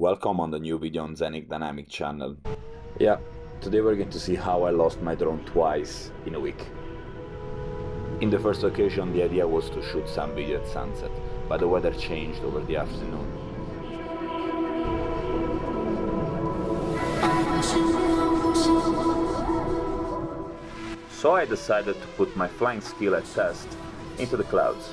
Welcome on the new video on Zenith Dynamics channel. Yeah, today we're going to see how I lost my drone twice in a week. In the first occasion the idea was to shoot some video at sunset, but the weather changed over the afternoon. So I decided to put my flying skill at test into the clouds.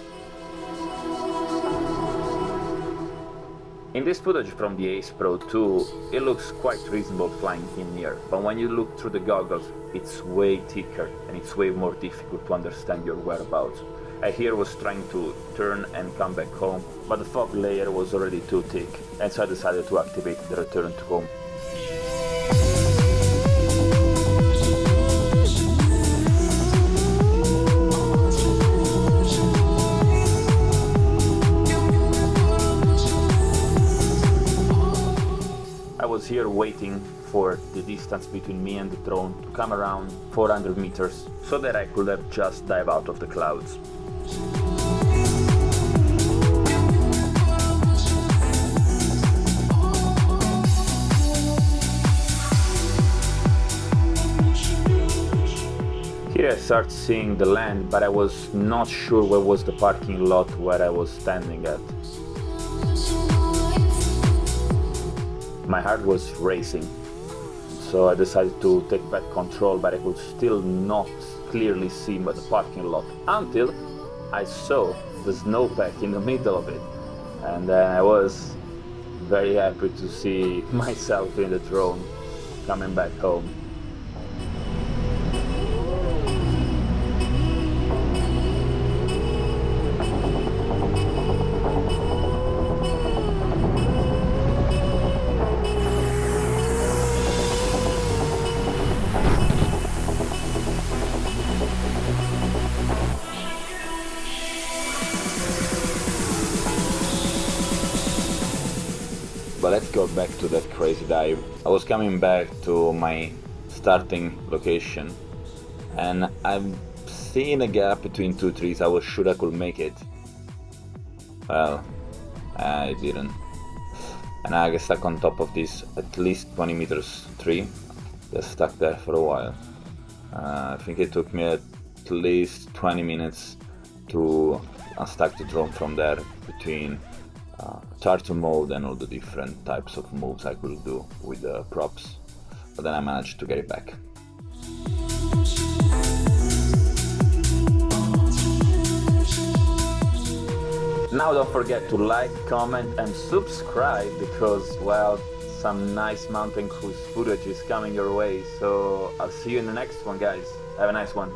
In this footage from the Ace Pro 2, it looks quite reasonable flying in near, but when you look through the goggles, it's way thicker and it's way more difficult to understand your whereabouts. I here was trying to turn and come back home, but the fog layer was already too thick, and so I decided to activate the return to home. I was here waiting for the distance between me and the drone to come around 400 meters so that I could have just dive out of the clouds. Here I start seeing the land, but I was not sure where was the parking lot where I was standing at. My heart was racing, so I decided to take back control, but I could still not clearly see the parking lot until I saw the snowpack in the middle of it, and then I was very happy to see myself in the drone coming back home. But let's go back to that crazy dive. I was coming back to my starting location and I'm seeing a gap between two trees. I was sure I could make it. Well, I didn't. And I got stuck on top of this at least 20 meters tree. Just stuck there for a while. I think it took me at least 20 minutes to unstuck the drone from there between turtle mode and all the different types of moves I could do with the props, but then I managed to get it back. Now don't forget to like, comment and subscribe because, well, some nice mountain cruise footage is coming your way, so I'll see you in the next one, guys. Have a nice one.